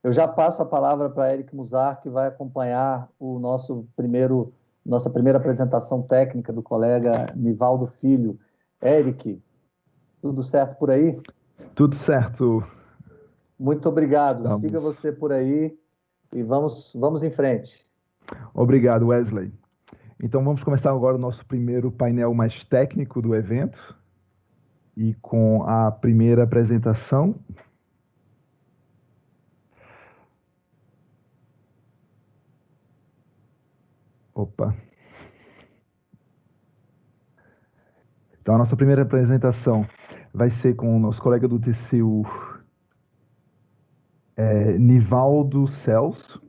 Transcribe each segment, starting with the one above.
Eu já passo a palavra para Eric Musar, que vai acompanhar nossa primeira apresentação técnica do colega Nivaldo Filho. Eric, tudo certo por aí? Tudo certo. Muito obrigado. Siga você por aí e vamos em frente. Obrigado, Wesley. Então vamos começar agora o nosso primeiro painel mais técnico do evento e com a primeira apresentação. Então a nossa primeira apresentação vai ser com o nosso colega do TCU, Nivaldo Celso.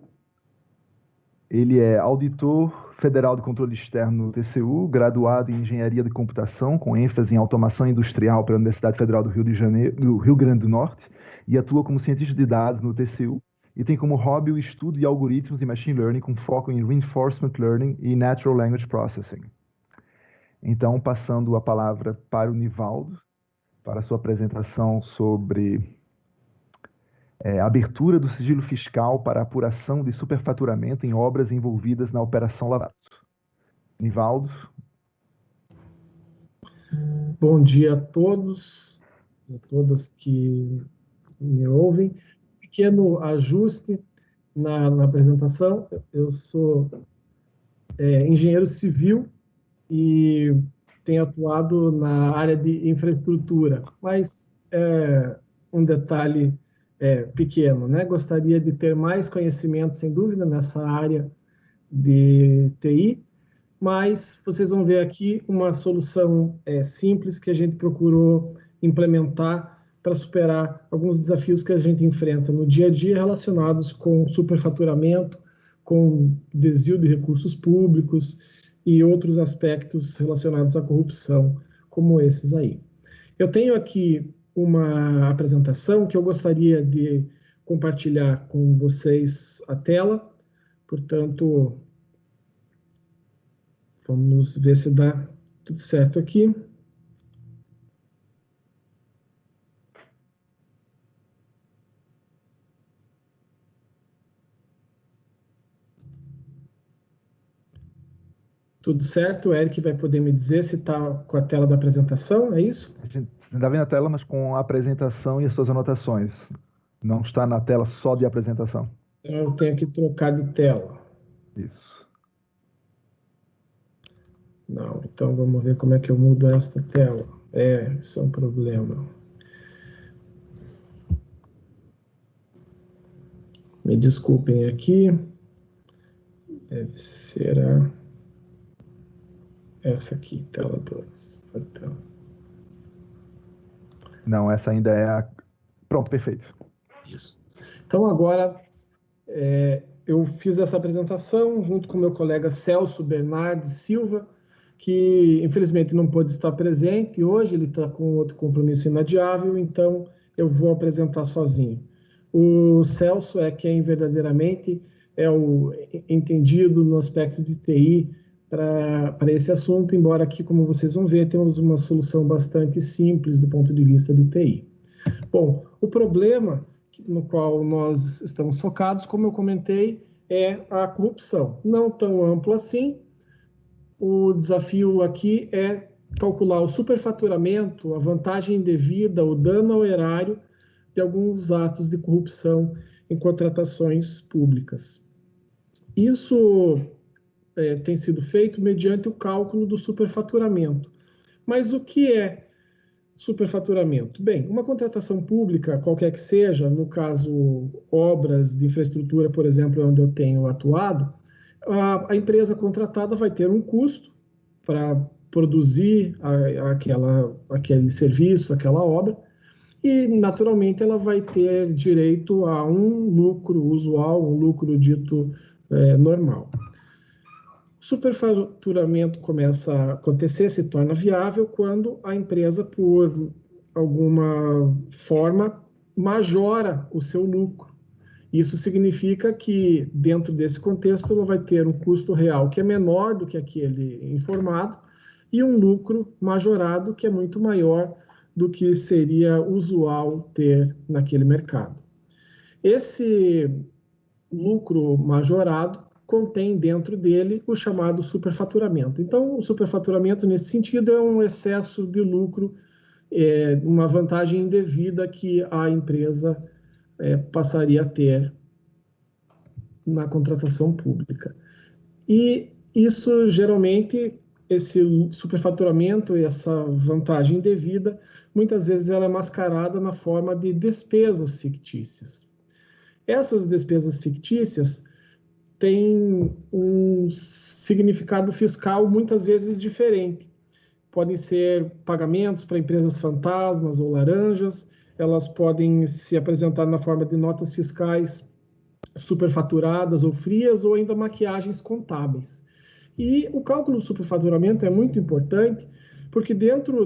Ele é auditor federal de controle externo no TCU, graduado em engenharia de computação, com ênfase em automação industrial pela Universidade Federal do Rio Grande do Norte, e atua como cientista de dados no TCU, e tem como hobby o estudo de algoritmos de machine learning com foco em reinforcement learning e natural language processing. Então, passando a palavra para o Nivaldo, para a sua apresentação sobre abertura do sigilo fiscal para apuração de superfaturamento em obras envolvidas na Operação Lava Jato. Nivaldo. Bom dia a todos e a todas que me ouvem. Pequeno ajuste na apresentação. Eu sou engenheiro civil e tenho atuado na área de infraestrutura, mas um detalhe pequeno, né? Gostaria de ter mais conhecimento, sem dúvida, nessa área de TI, mas vocês vão ver aqui uma solução simples que a gente procurou implementar para superar alguns desafios que a gente enfrenta no dia a dia relacionados com superfaturamento, com desvio de recursos públicos e outros aspectos relacionados à corrupção, como esses aí. Eu tenho aqui uma apresentação que eu gostaria de compartilhar com vocês a tela, portanto, vamos ver se dá tudo certo aqui. Tudo certo? O Eric vai poder me dizer se está com a tela da apresentação, é isso? A gente ainda vem na tela, mas com a apresentação e as suas anotações. Não está na tela só de apresentação. Então eu tenho que trocar de tela. Isso. Não, então vamos ver como é que eu mudo esta tela. Isso é um problema. Me desculpem aqui. Deve ser essa aqui, tela 2. Não, essa ainda é a... Pronto, perfeito. Isso. Então agora eu fiz essa apresentação junto com meu colega Celso Bernardes Silva, que infelizmente não pôde estar presente hoje, ele está com outro compromisso inadiável, então eu vou apresentar sozinho. O Celso é quem verdadeiramente é o entendido no aspecto de TI para esse assunto, embora aqui, como vocês vão ver, temos uma solução bastante simples do ponto de vista de TI. Bom, o problema no qual nós estamos focados, como eu comentei, é a corrupção. Não tão amplo assim. O desafio aqui é calcular o superfaturamento, a vantagem indevida, o dano ao erário de alguns atos de corrupção em contratações públicas. Isso tem sido feito mediante o cálculo do superfaturamento. Mas o que é superfaturamento? Bem, uma contratação pública, qualquer que seja, no caso obras de infraestrutura, por exemplo, onde eu tenho atuado, a empresa contratada vai ter um custo para produzir aquele serviço, aquela obra, e naturalmente ela vai ter direito a um lucro usual, um lucro dito normal. O superfaturamento começa a acontecer, se torna viável quando a empresa, por alguma forma, majora o seu lucro. Isso significa que, dentro desse contexto, ela vai ter um custo real que é menor do que aquele informado e um lucro majorado que é muito maior do que seria usual ter naquele mercado. Esse lucro majorado contém dentro dele o chamado superfaturamento. Então, o superfaturamento, nesse sentido, é um excesso de lucro, uma vantagem indevida que a empresa passaria a ter na contratação pública. E isso, geralmente, esse superfaturamento e essa vantagem indevida, muitas vezes ela é mascarada na forma de despesas fictícias. Essas despesas fictícias têm um significado fiscal muitas vezes diferente. Podem ser pagamentos para empresas fantasmas ou laranjas, elas podem se apresentar na forma de notas fiscais superfaturadas ou frias, ou ainda maquiagens contábeis. E o cálculo do superfaturamento é muito importante, porque dentro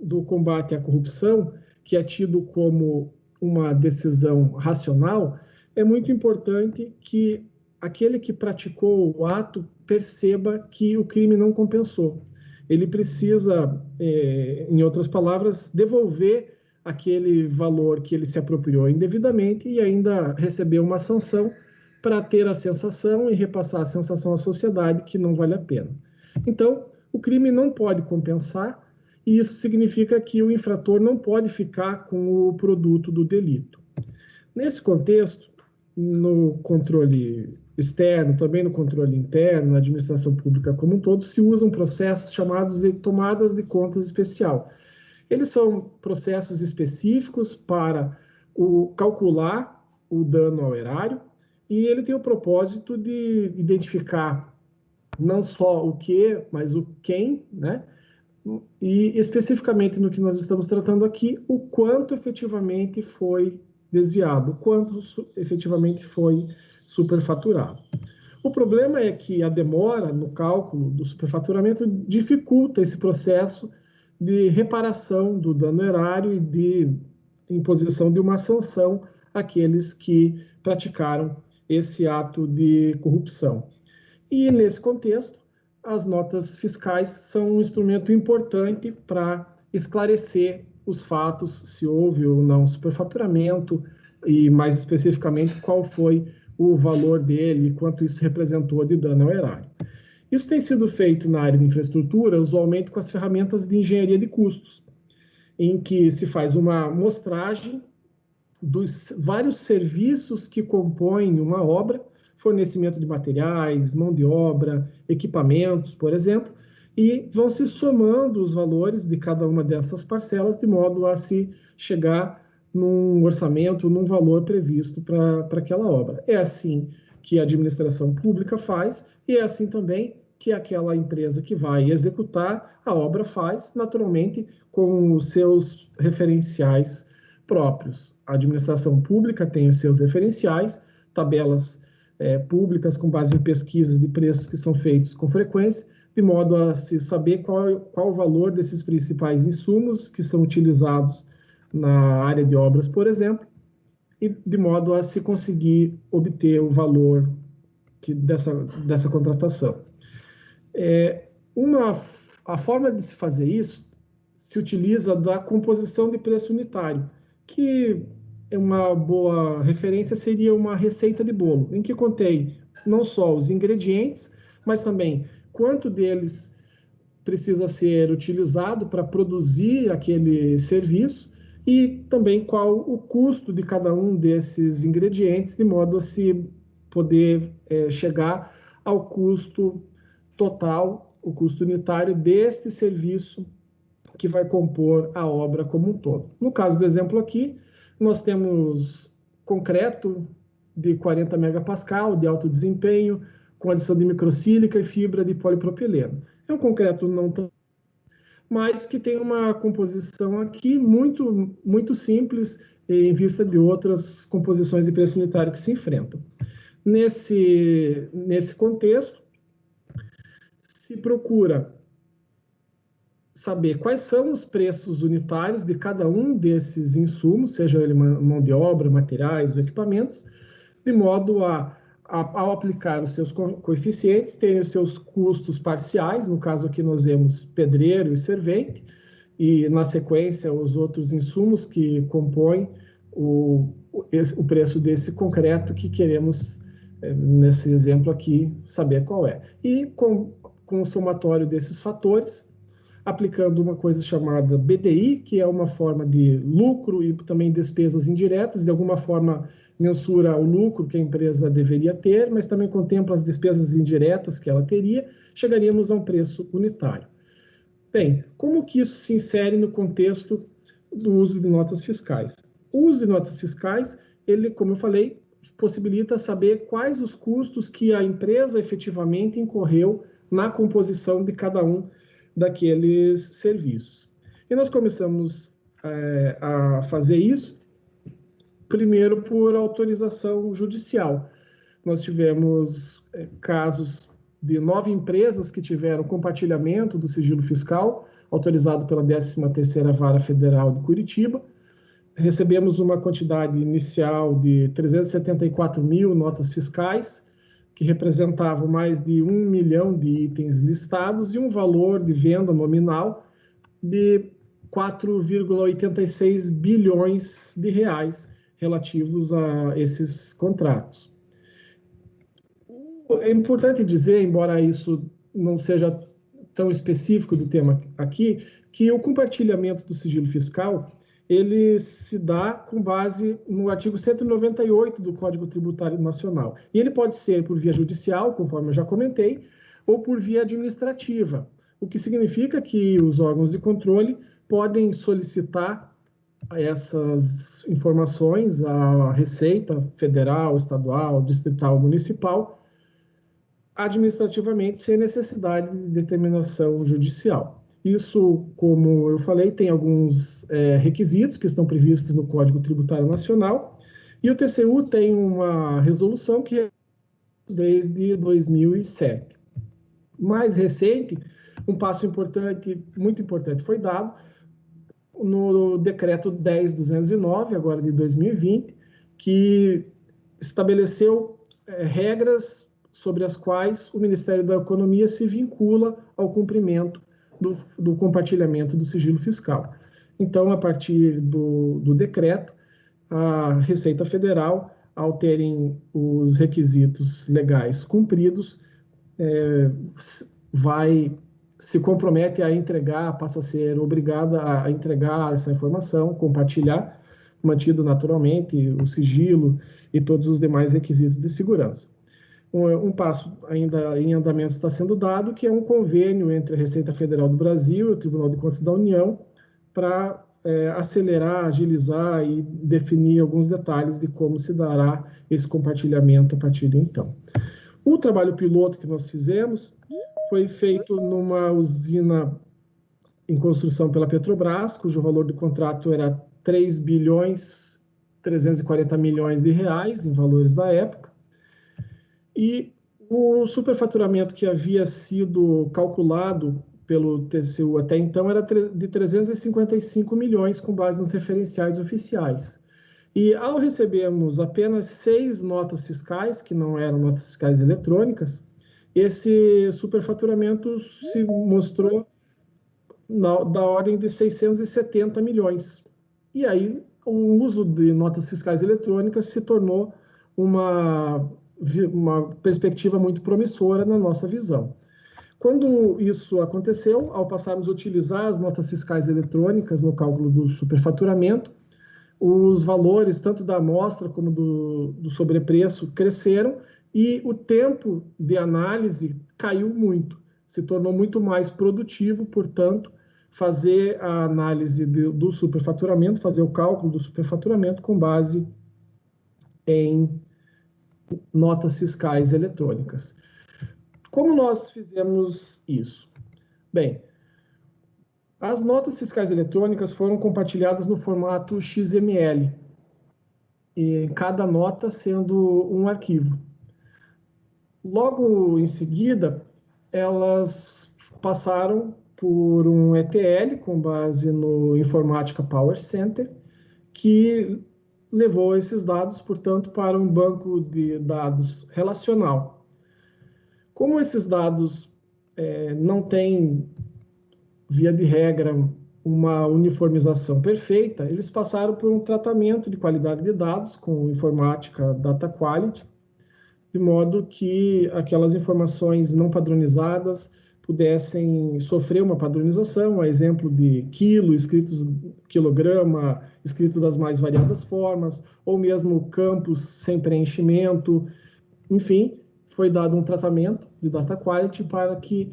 do combate à corrupção, que é tido como uma decisão racional, é muito importante que aquele que praticou o ato perceba que o crime não compensou. Ele precisa, em outras palavras, devolver aquele valor que ele se apropriou indevidamente e ainda receber uma sanção para ter a sensação e repassar a sensação à sociedade que não vale a pena. Então, o crime não pode compensar, e isso significa que o infrator não pode ficar com o produto do delito. Nesse contexto, no controle externo, também no controle interno, na administração pública como um todo, se usam processos chamados de tomadas de contas especial. Eles são processos específicos para calcular o dano ao erário, e ele tem o propósito de identificar não só o que, mas o quem, né? E especificamente no que nós estamos tratando aqui, o quanto efetivamente foi desviado, o quanto efetivamente foi superfaturado. O problema é que a demora no cálculo do superfaturamento dificulta esse processo de reparação do dano erário e de imposição de uma sanção àqueles que praticaram esse ato de corrupção. E, nesse contexto, as notas fiscais são um instrumento importante para esclarecer os fatos, se houve ou não superfaturamento, e, mais especificamente, qual foi o valor dele, quanto isso representou de dano ao erário. Isso tem sido feito na área de infraestrutura, usualmente com as ferramentas de engenharia de custos, em que se faz uma amostragem dos vários serviços que compõem uma obra, fornecimento de materiais, mão de obra, equipamentos, por exemplo, e vão se somando os valores de cada uma dessas parcelas de modo a se chegar num orçamento, num valor previsto para aquela obra. É assim que a administração pública faz, e é assim também que aquela empresa que vai executar a obra faz, naturalmente, com os seus referenciais próprios. A administração pública tem os seus referenciais, tabelas públicas com base em pesquisas de preços que são feitos com frequência, de modo a se saber qual o valor desses principais insumos que são utilizados na área de obras, por exemplo, e de modo a se conseguir obter o valor dessa contratação. A forma de se fazer isso se utiliza da composição de preço unitário, que uma boa referência seria uma receita de bolo, em que contém não só os ingredientes, mas também quanto deles precisa ser utilizado para produzir aquele serviço e também qual o custo de cada um desses ingredientes, de modo a se poder chegar ao custo total, o custo unitário deste serviço que vai compor a obra como um todo. No caso do exemplo aqui, nós temos concreto de 40 megapascal, de alto desempenho, com adição de microsílica e fibra de polipropileno. É um concreto não tão, mas que tem uma composição aqui muito, muito simples em vista de outras composições de preço unitário que se enfrentam. Nesse contexto, se procura saber quais são os preços unitários de cada um desses insumos, seja ele mão de obra, materiais ou equipamentos, de modo ao aplicar os seus coeficientes, terem os seus custos parciais, no caso aqui nós vemos pedreiro e servente, e na sequência os outros insumos que compõem o preço desse concreto que queremos, nesse exemplo aqui, saber qual é. E com o somatório desses fatores, aplicando uma coisa chamada BDI, que é uma forma de lucro e também despesas indiretas, de alguma forma mensura o lucro que a empresa deveria ter, mas também contempla as despesas indiretas que ela teria, chegaríamos a um preço unitário. Bem, como que isso se insere no contexto do uso de notas fiscais? O uso de notas fiscais, ele, como eu falei, possibilita saber quais os custos que a empresa efetivamente incorreu na composição de cada um daqueles serviços. E nós começamos a fazer isso, primeiro por autorização judicial. Nós tivemos casos de 9 empresas que tiveram compartilhamento do sigilo fiscal, autorizado pela 13ª Vara Federal de Curitiba. Recebemos uma quantidade inicial de 374 mil notas fiscais, que representavam mais de 1 milhão de itens listados e um valor de venda nominal de 4,86 bilhões de reais relativos a esses contratos. É importante dizer, embora isso não seja tão específico do tema aqui, que o compartilhamento do sigilo fiscal ele se dá com base no artigo 198 do Código Tributário Nacional. E ele pode ser por via judicial, conforme eu já comentei, ou por via administrativa, o que significa que os órgãos de controle podem solicitar essas informações à Receita Federal, Estadual, Distrital, Municipal, administrativamente, sem necessidade de determinação judicial. Isso, como eu falei, tem alguns requisitos que estão previstos no Código Tributário Nacional, e o TCU tem uma resolução que é desde 2007. Mais recente, um passo importante, muito importante, foi dado no Decreto 10.209, agora de 2020, que estabeleceu regras sobre as quais o Ministério da Economia se vincula ao cumprimento do compartilhamento do sigilo fiscal. Então, a partir do decreto, a Receita Federal, ao terem os requisitos legais cumpridos, se compromete a entregar, passa a ser obrigada a entregar essa informação, compartilhar, mantido naturalmente o sigilo e todos os demais requisitos de segurança. Um passo ainda em andamento está sendo dado, que é um convênio entre a Receita Federal do Brasil e o Tribunal de Contas da União para acelerar, agilizar e definir alguns detalhes de como se dará esse compartilhamento a partir de então. O trabalho piloto que nós fizemos foi feito numa usina em construção pela Petrobras, cujo valor do contrato era 3.340 milhões de reais, em valores da época. E o superfaturamento que havia sido calculado pelo TCU até então era de 355 milhões, com base nos referenciais oficiais. E ao recebermos apenas 6 notas fiscais, que não eram notas fiscais eletrônicas, esse superfaturamento se mostrou da ordem de 670 milhões. E aí o uso de notas fiscais eletrônicas se tornou uma perspectiva muito promissora na nossa visão. Quando isso aconteceu, ao passarmos a utilizar as notas fiscais eletrônicas no cálculo do superfaturamento, os valores, tanto da amostra como do sobrepreço, cresceram e o tempo de análise caiu muito, se tornou muito mais produtivo, portanto, fazer a análise do superfaturamento, fazer o cálculo do superfaturamento com base em notas fiscais eletrônicas. Como nós fizemos isso? Bem, as notas fiscais eletrônicas foram compartilhadas no formato XML, e cada nota sendo um arquivo. Logo em seguida, elas passaram por um ETL, com base no Informática Power Center, que levou esses dados, portanto, para um banco de dados relacional. Como esses dados não têm, via de regra, uma uniformização perfeita, eles passaram por um tratamento de qualidade de dados com informática Data Quality, de modo que aquelas informações não padronizadas pudessem sofrer uma padronização, a exemplo de quilo, escritos quilograma, escrito das mais variadas formas, ou mesmo campos sem preenchimento. Enfim, foi dado um tratamento de Data Quality para que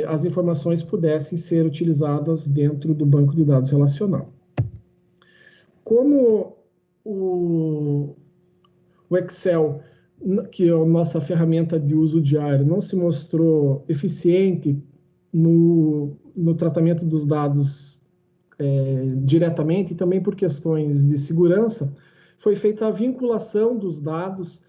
as informações pudessem ser utilizadas dentro do banco de dados relacional. Como o Excel, que é a nossa ferramenta de uso diário, não se mostrou eficiente no tratamento dos dados diretamente, e também por questões de segurança, foi feita a vinculação dos dados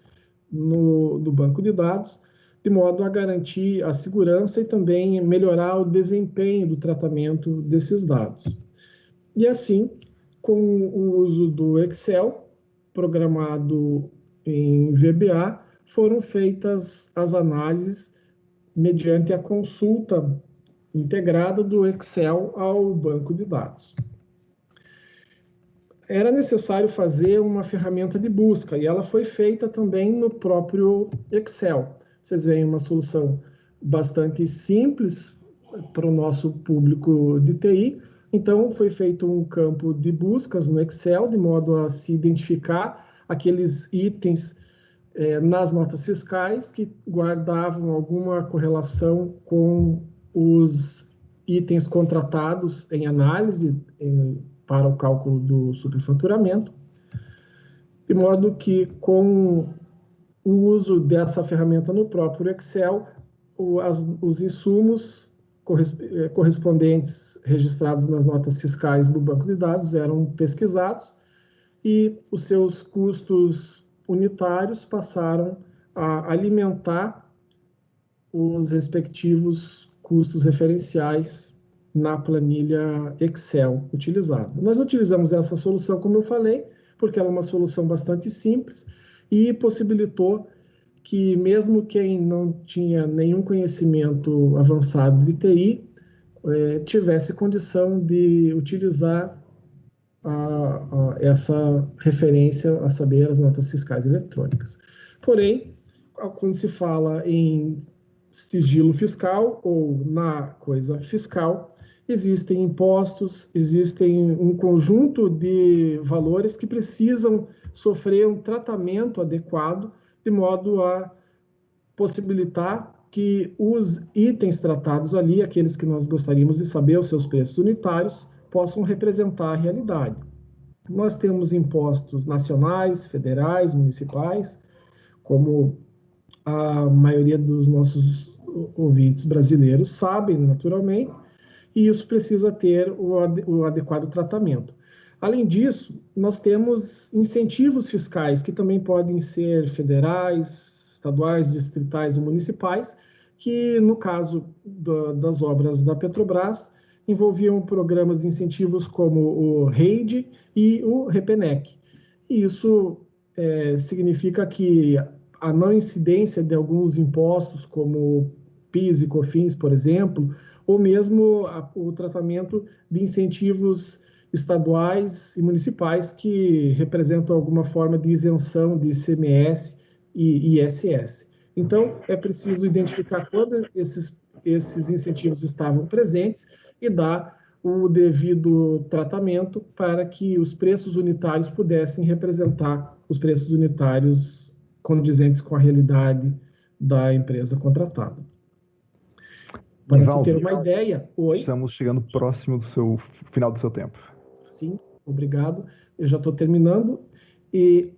no banco de dados, de modo a garantir a segurança e também melhorar o desempenho do tratamento desses dados. E assim, com o uso do Excel, programado em VBA, foram feitas as análises mediante a consulta integrada do Excel ao banco de dados. Era necessário fazer uma ferramenta de busca, e ela foi feita também no próprio Excel. Vocês veem uma solução bastante simples para o nosso público de TI. Então, foi feito um campo de buscas no Excel, de modo a se identificar aqueles itens nas notas fiscais que guardavam alguma correlação com os itens contratados em análise para o cálculo do superfaturamento, de modo que, com o uso dessa ferramenta no próprio Excel, os insumos correspondentes registrados nas notas fiscais do banco de dados eram pesquisados e os seus custos unitários passaram a alimentar os respectivos custos referenciais na planilha Excel utilizada. Nós utilizamos essa solução, como eu falei, porque ela é uma solução bastante simples e possibilitou que mesmo quem não tinha nenhum conhecimento avançado de TI tivesse condição de utilizar essa referência, a saber, as notas fiscais eletrônicas. Porém, quando se fala em sigilo fiscal ou na coisa fiscal, existem impostos, existem um conjunto de valores que precisam sofrer um tratamento adequado, de modo a possibilitar que os itens tratados ali, aqueles que nós gostaríamos de saber os seus preços unitários, possam representar a realidade. Nós temos impostos nacionais, federais, municipais, como a maioria dos nossos ouvintes brasileiros sabem, naturalmente, e isso precisa ter o adequado tratamento. Além disso, nós temos incentivos fiscais, que também podem ser federais, estaduais, distritais ou municipais, que, no caso das obras da Petrobras, envolviam programas de incentivos como o REID e o REPENEC. E isso significa que a não incidência de alguns impostos, como PIS e COFINS, por exemplo, ou mesmo o tratamento de incentivos estaduais e municipais que representam alguma forma de isenção de ICMS e ISS. Então, é preciso identificar quando esses incentivos estavam presentes e dar o devido tratamento para que os preços unitários pudessem representar os preços unitários condizentes com a realidade da empresa contratada. Para se ter uma ideia... Oi? Estamos chegando próximo do final do seu tempo. Sim, obrigado. Eu já estou terminando. E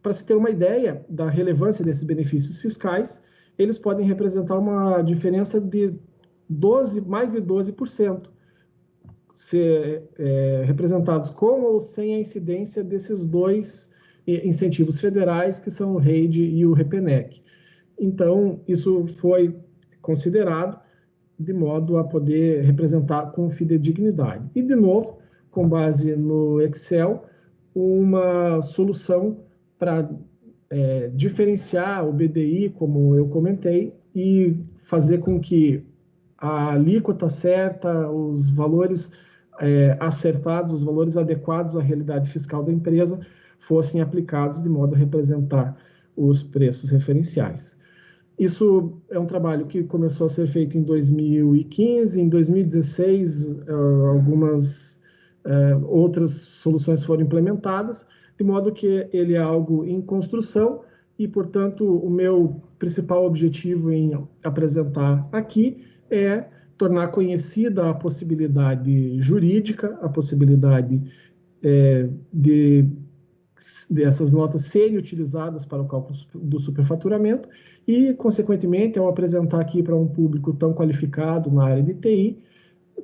para se ter uma ideia da relevância desses benefícios fiscais, eles podem representar uma diferença de mais de 12%, ser representados com ou sem a incidência desses dois incentivos federais, que são o REID e o REPENEC. Então, isso foi considerado de modo a poder representar com fidedignidade. E, de novo, com base no Excel, uma solução para diferenciar o BDI, como eu comentei, e fazer com que a alíquota certa, os valores acertados, os valores adequados à realidade fiscal da empresa fossem aplicados de modo a representar os preços referenciais. Isso é um trabalho que começou a ser feito em 2015, em 2016 algumas outras soluções foram implementadas, de modo que ele é algo em construção e, portanto, o meu principal objetivo em apresentar aqui é tornar conhecida a possibilidade jurídica, a possibilidade dessas notas serem utilizadas para o cálculo do superfaturamento e, consequentemente, ao apresentar aqui para um público tão qualificado na área de TI,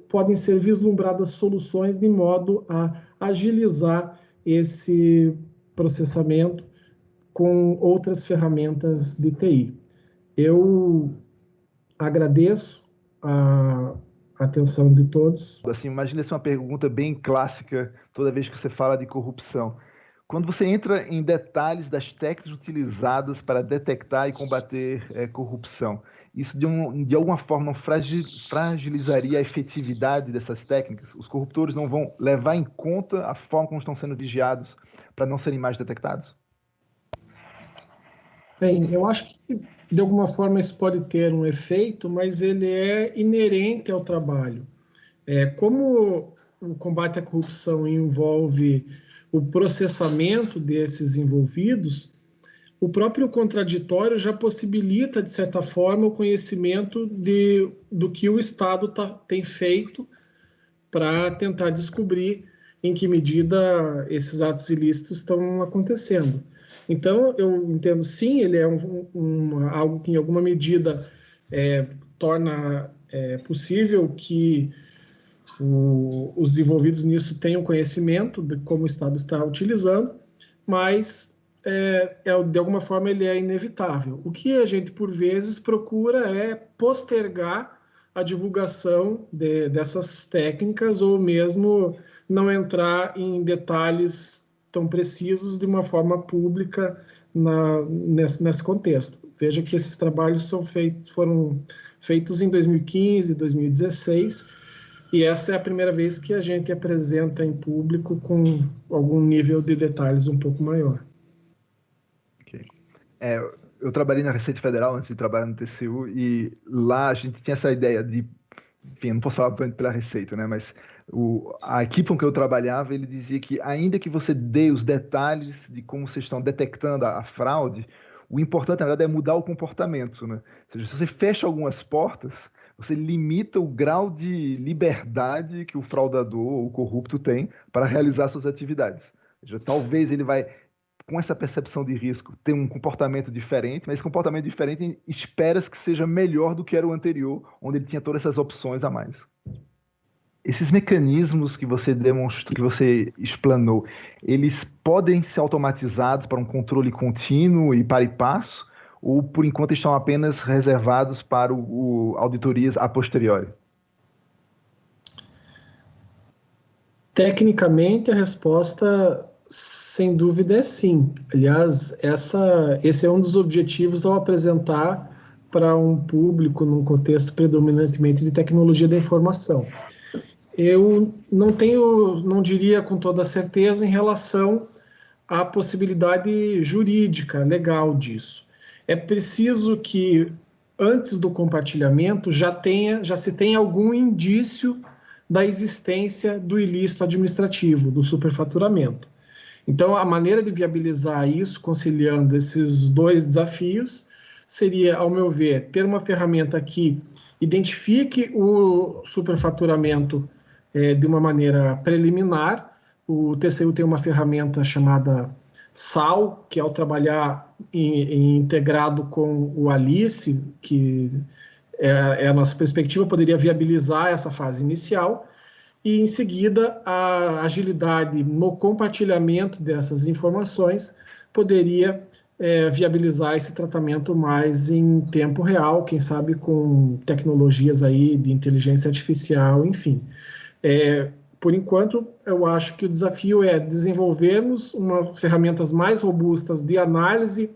podem ser vislumbradas soluções de modo a agilizar esse processamento com outras ferramentas de TI. Eu agradeço a atenção de todos. Assim, imagina essa uma pergunta bem clássica toda vez que você fala de corrupção. Quando você entra em detalhes das técnicas utilizadas para detectar e combater corrupção, isso de alguma forma fragilizaria a efetividade dessas técnicas? Os corruptores não vão levar em conta a forma como estão sendo vigiados para não serem mais detectados? Bem, eu acho que de alguma forma isso pode ter um efeito, mas ele é inerente ao trabalho. Como o combate à corrupção envolve o processamento desses envolvidos, o próprio contraditório já possibilita, de certa forma, o conhecimento do que o Estado tem feito para tentar descobrir em que medida esses atos ilícitos estão acontecendo. Então, eu entendo, sim, ele é algo que, em alguma medida, torna possível que os envolvidos nisso tenham conhecimento de como o Estado está utilizando, mas, de alguma forma, ele é inevitável. O que a gente, por vezes, procura é postergar a divulgação dessas técnicas ou mesmo não entrar em detalhes tão precisos de uma forma pública nesse contexto. Veja que esses trabalhos foram feitos em 2015, 2016, e essa é a primeira vez que a gente apresenta em público com algum nível de detalhes um pouco maior. Okay. Eu trabalhei na Receita Federal antes de trabalhar no TCU, e lá a gente tinha essa ideia de, enfim, eu não posso falar pela Receita, né, mas a equipe com que eu trabalhava, ele dizia que ainda que você dê os detalhes de como vocês estão detectando a fraude, o importante, na verdade, é mudar o comportamento, né? Ou seja, se você fecha algumas portas, você limita o grau de liberdade que o fraudador ou o corrupto tem para realizar suas atividades. Ou seja, talvez ele vai, com essa percepção de risco, ter um comportamento diferente, mas esse comportamento diferente espera-se que seja melhor do que era o anterior, onde ele tinha todas essas opções a mais. Esses mecanismos que você demonstrou, que você explanou, eles podem ser automatizados para um controle contínuo e para e passo, ou por enquanto estão apenas reservados para auditorias a posteriori? Tecnicamente, a resposta, sem dúvida, é sim. Aliás, esse é um dos objetivos ao apresentar para um público num contexto predominantemente de tecnologia da informação. Eu não diria com toda certeza em relação à possibilidade jurídica, legal disso. É preciso que, antes do compartilhamento, já se tenha algum indício da existência do ilícito administrativo, do superfaturamento. Então, a maneira de viabilizar isso, conciliando esses dois desafios, seria, ao meu ver, ter uma ferramenta que identifique o superfaturamento de uma maneira preliminar. O TCU tem uma ferramenta chamada SAL, que ao trabalhar integrado com o Alice, que é a nossa perspectiva, poderia viabilizar essa fase inicial, e em seguida a agilidade no compartilhamento dessas informações poderia viabilizar esse tratamento mais em tempo real, quem sabe com tecnologias aí de inteligência artificial, enfim. Por enquanto, eu acho que o desafio é desenvolvermos ferramentas mais robustas de análise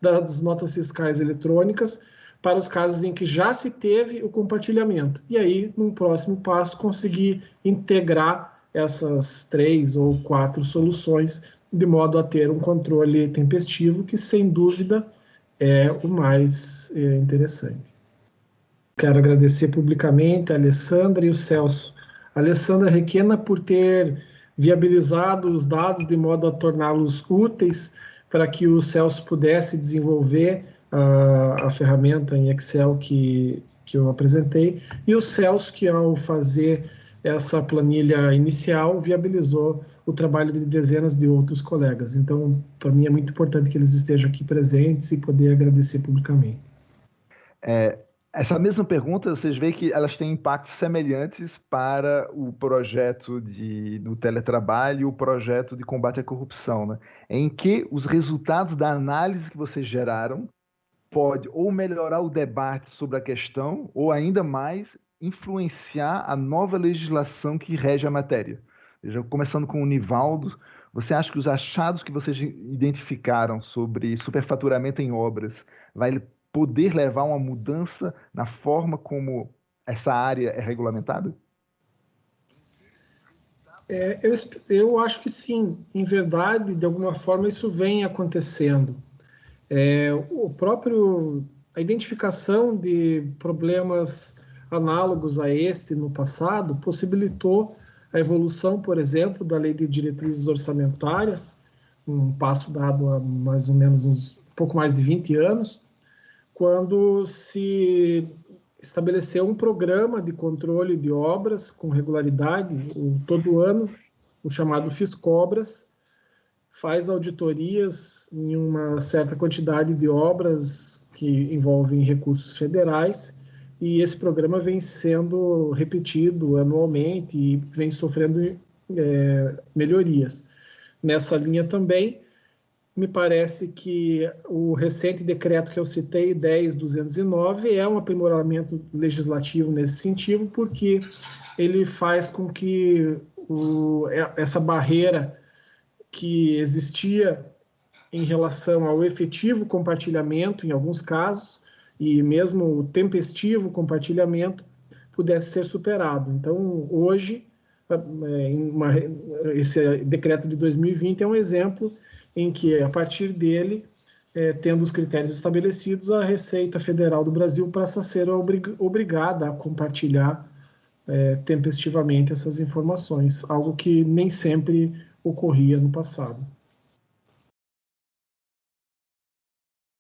das notas fiscais eletrônicas para os casos em que já se teve o compartilhamento. E aí, num próximo passo, conseguir integrar essas 3 ou 4 soluções de modo a ter um controle tempestivo que, sem dúvida, é o mais interessante. Quero agradecer publicamente a Alessandra e o Celso. A Alessandra Requena por ter viabilizado os dados de modo a torná-los úteis para que o Celso pudesse desenvolver a ferramenta em Excel que eu apresentei, e o Celso, que ao fazer essa planilha inicial, viabilizou o trabalho de dezenas de outros colegas. Então, para mim é muito importante que eles estejam aqui presentes e poder agradecer publicamente. Essa mesma pergunta, vocês veem que elas têm impactos semelhantes para o projeto do teletrabalho e o projeto de combate à corrupção, né? Em que os resultados da análise que vocês geraram pode ou melhorar o debate sobre a questão, ou ainda mais, influenciar a nova legislação que rege a matéria. Já começando com o Nivaldo, você acha que os achados que vocês identificaram sobre superfaturamento em obras vai poder levar a uma mudança na forma como essa área é regulamentada? Eu acho que sim. Em verdade, de alguma forma, isso vem acontecendo. A identificação de problemas análogos a este no passado possibilitou a evolução, por exemplo, da Lei de Diretrizes Orçamentárias, um passo dado há mais ou menos pouco mais de 20 anos, quando se estabeleceu um programa de controle de obras com regularidade, todo ano, o chamado Fiscobras, faz auditorias em uma certa quantidade de obras que envolvem recursos federais, e esse programa vem sendo repetido anualmente e vem sofrendo melhorias. Nessa linha também, me parece que o recente decreto que eu citei, 10.209, é um aprimoramento legislativo nesse sentido, porque ele faz com que essa barreira que existia em relação ao efetivo compartilhamento, em alguns casos, e mesmo o tempestivo compartilhamento, pudesse ser superado. Então, hoje, esse decreto de 2020 é um exemplo em que, a partir dele, tendo os critérios estabelecidos, a Receita Federal do Brasil passa a ser obrigada a compartilhar tempestivamente essas informações, algo que nem sempre ocorria no passado.